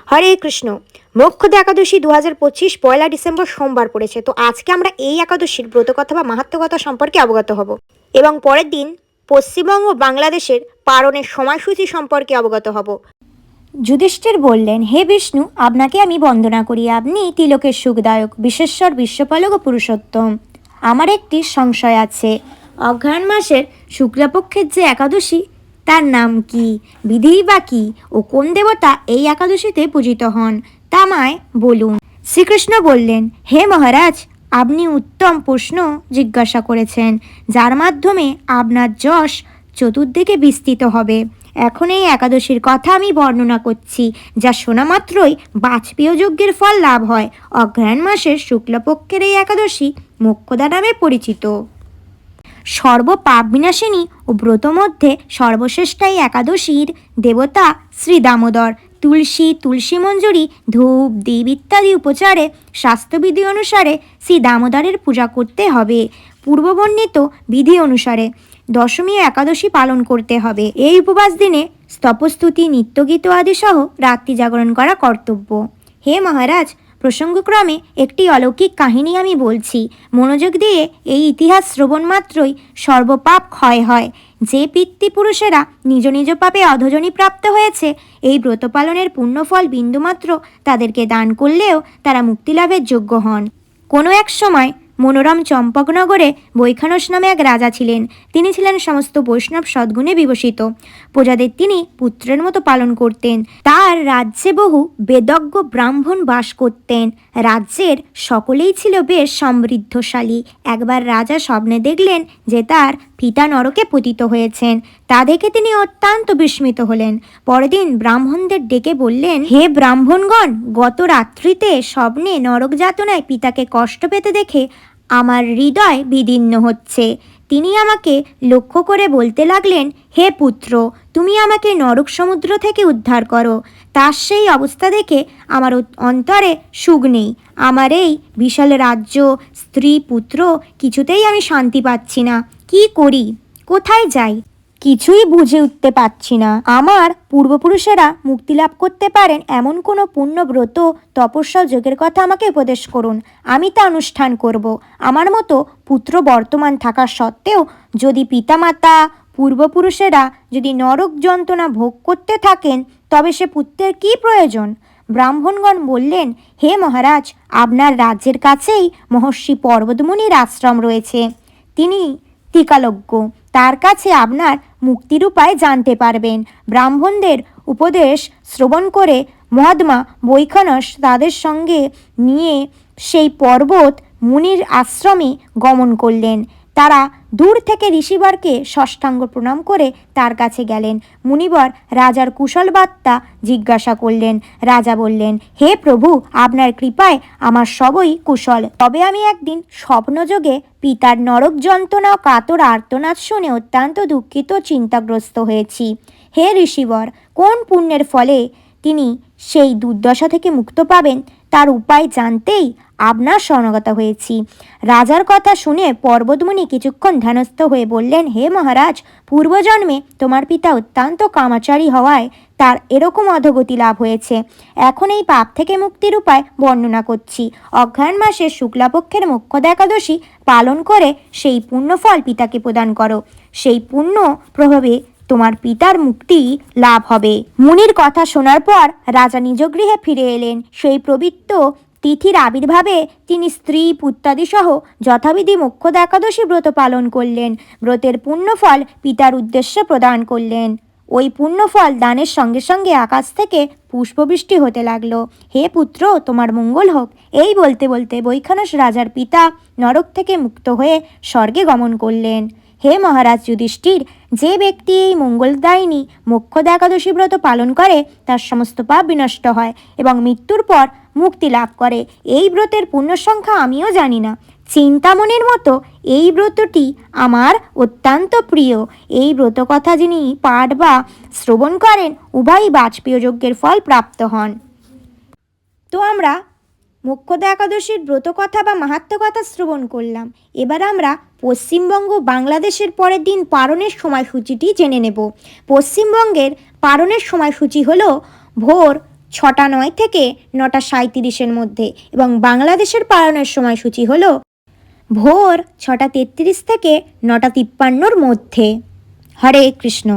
হরে কৃষ্ণ। মোক্ষদা একাদশী 2025 পয়লা December সোমবার পড়েছে। তো আজকে আমরা এই একাদশীর ব্রতকথা বা মাহাত্ম্যকথা সম্পর্কে অবগত হব এবং পরের দিন পশ্চিমবঙ্গ ও বাংলাদেশের পারণের সময়সূচি সম্পর্কে অবগত হব। যুধিষ্ঠির বললেন, হে বিষ্ণু, আপনাকে আমি বন্দনা করি। আপনি তিলকের সুখদায়ক, বিশেশ্বর, বিশ্বপালক ও পুরুষোত্তম। আমার একটি সংশয় আছে। অগ্রহায়ণ মাসের শুক্লাপক্ষের যে একাদশী, তার নাম কি, বিধিই বা কি ও কোন দেবতা এই একাদশীতে পূজিত হন, তা আমায় বলুন। শ্রীকৃষ্ণ বললেন, হে মহারাজ, আপনি উত্তম প্রশ্ন জিজ্ঞাসা করেছেন, যার মাধ্যমে আপনার যশ চতুর্দিকে বিস্তৃত হবে। এখন এই একাদশীর কথা আমি বর্ণনা করছি, যা শোনা মাত্রই বাজপেয় যজ্ঞের ফল লাভ হয়। অগ্রহায়ণ মাসের শুক্লপক্ষের এই একাদশী মোক্ষদা নামে পরিচিত। সর্ব পাপ বিনাশিনী ও ব্রত মধ্যে সর্বশ্রেষ্ঠ এই একাদশীর দেবতা শ্রী দামোদর। তুলসী মঞ্জুরি, ধূপ, দীপ ইত্যাদি উপচারে স্বাস্থ্যবিধি অনুসারে শ্রী দামোদরের পূজা করতে হবে। পূর্ববর্ণিত বিধি অনুসারে দশমী ও একাদশী পালন করতে হবে। এই উপবাস দিনে স্তবস্তুতি, নিত্যগীত আদি সহ রাত্রি জাগরণ করা কর্তব্য। হে মহারাজ, প্রসঙ্গক্রমে একটি অলৌকিক কাহিনী আমি বলছি। মনোযোগ দিয়ে এই ইতিহাস শ্রবণ মাত্রই সর্বপাপ ক্ষয় হয়। যে পিতৃপুরুষেরা নিজ নিজ পাপে অধজনী প্রাপ্ত হয়েছে, এই ব্রত পালনের পুণ্যফল বিন্দুমাত্র তাদেরকে দান করলেও তারা মুক্তিলাভের যোগ্য হন। কোনো এক সময় মনোরম চম্পকনগরে বৈখানস নামে এক রাজা ছিলেন। তিনি ছিলেন সমস্ত বৈষ্ণব সদ্গুণে বিভূষিত। প্রজাদের তিনি পুত্রের মতো পালন করতেন। তার রাজ্যে বহু বেদজ্ঞ ব্রাহ্মণ বাস করতেন। রাজ্যের সকলেই ছিল বেশ সমৃদ্ধশালী। একবার রাজা স্বপ্নে দেখলেন যে তার পিতা নরকে পতিত হয়েছেন। তা দেখে তিনি অত্যন্ত বিস্মিত হলেন। পরের দিন ব্রাহ্মণদের ডেকে বললেন, হে ব্রাহ্মণগণ, গত রাত্রিতে স্বপ্নে নরক যাতনায় পিতাকে কষ্ট পেতে দেখে আমার হৃদয় বিদীর্ণ হচ্ছে। তিনি আমাকে লক্ষ্য করে বলতে লাগলেন, হে পুত্র, তুমি আমাকে নরক সমুদ্র থেকে উদ্ধার করো। তার সেই অবস্থা দেখে আমার অন্তরে সুখ নেই। আমার এই বিশাল রাজ্য, স্ত্রী, পুত্র, কিছুতেই আমি শান্তি পাচ্ছি না। কি করি, কোথায় যাই, কিছুই বুঝে উঠতে পারছি না। আমার পূর্বপুরুষেরা মুক্তি লাভ করতে পারেন এমন কোনো পুণ্যব্রত, তপস্যা, যোগের কথা আমাকে উপদেশ করুন। আমি তা অনুষ্ঠান করব। আমার মতো পুত্র বর্তমান থাকা সত্ত্বেও যদি পিতামাতা, পূর্বপুরুষেরা যদি নরক যন্ত্রণা ভোগ করতে থাকেন, তবে সে পুত্রের কী প্রয়োজন? ব্রাহ্মণগণ বললেন, হে মহারাজ, আপনার রাজ্যের কাছেই মহর্ষি পর্বতমুনির আশ্রম রয়েছে। তিনি ত্রিকালজ্ঞ। তার কাছে আপনার মুক্তির উপায় জানতে পারবেন। ব্রাহ্মণদের উপদেশ শ্রবণ করে মহাত্মা বৈখানস তাদের সঙ্গে নিয়ে সেই পর্বত মুনির আশ্রমে গমন করলেন। তারা দূর থেকে ঋষিবরকে ষষ্ঠাঙ্গ প্রণাম করে তার কাছে গেলেন। মুনিবর রাজার কুশল বার্তা জিজ্ঞাসা করলেন। রাজা বললেন, হে প্রভু, আপনার কৃপায় আমার সবই কুশল। তবে আমি একদিন স্বপ্নযোগে পিতার নরক যন্ত্রণা ও কাতর আর্তনাদ শুনে অত্যন্ত দুঃখিত, চিন্তাগ্রস্ত হয়েছি। হে ঋষিবর, কোন পুণ্যের ফলে তিনি সেই দুর্দশা থেকে মুক্ত পাবেন, তার উপায় জানতেই আপনার শরণাগত হয়েছি। রাজার কথা শুনে পর্বতমুনি কিছুক্ষণ ধ্যানস্থ হয়ে বললেন, হে মহারাজ, পূর্বজন্মে তোমার পিতা অত্যন্ত কামাচারী হওয়ায় তার এরকম অধোগতি লাভ হয়েছে। এখন এই পাপ থেকে মুক্তির উপায় বর্ণনা করছি। অগ্রহায়ণ মাসের শুক্লাপক্ষের মোক্ষদা একাদশী পালন করে সেই পুণ্যফল পিতাকে প্রদান করো। সেই পুণ্য প্রভাবে তোমার পিতার মুক্তি লাভ হবে। মুনির কথা শোনার পর রাজা নিজ গৃহে ফিরে এলেন। সেই পবিত্র তিথির আবির্ভাবে তিনি স্ত্রী, পুত্রাদি সহ যথাবিধি মোক্ষদা একাদশী ব্রত পালন করলেন। ব্রতের পুণ্যফল পিতার উদ্দেশ্যে প্রদান করলেন। ওই পুণ্যফল দানের সঙ্গে সঙ্গে আকাশ থেকে পুষ্পবৃষ্টি হতে লাগলো। হে পুত্র, তোমার মঙ্গল হোক। এই বলতে বলতে বৈখানস রাজার পিতা নরক থেকে মুক্ত হয়ে স্বর্গে গমন করলেন। হে মহারাজ যুধিষ্ঠির, যে ব্যক্তি এই মঙ্গলদায়িনী মোক্ষদা একাদশী ব্রত পালন করে, তার সমস্ত পাপ বিনষ্ট হয় এবং মৃত্যুর পর মুক্তি লাভ করে। এই ব্রতের পুণ্য সংখ্যা আমিও জানি না। চিন্তামণির মতো এই ব্রতটি আমার অত্যন্ত প্রিয়। এই ব্রত কথা যিনি পাঠ বা শ্রবণ করেন, উভয়ই বাজপেয় যজ্ঞের ফল প্রাপ্ত হন। তো আমরা মোক্ষদা একাদশীর ব্রতকথা বা মাহাত্ম্যকথা শ্রবণ করলাম। এবার আমরা পশ্চিমবঙ্গ, বাংলাদেশের পরের দিন পারণের সময়সূচিটি জেনে নেব। পশ্চিমবঙ্গের পারণের সময়সূচি হলো ভোর 6:09 থেকে 9:37 মধ্যে এবং বাংলাদেশের পালনের সময়সূচি হলো ভোর 6:33 থেকে 9:53 মধ্যে। হরে কৃষ্ণ।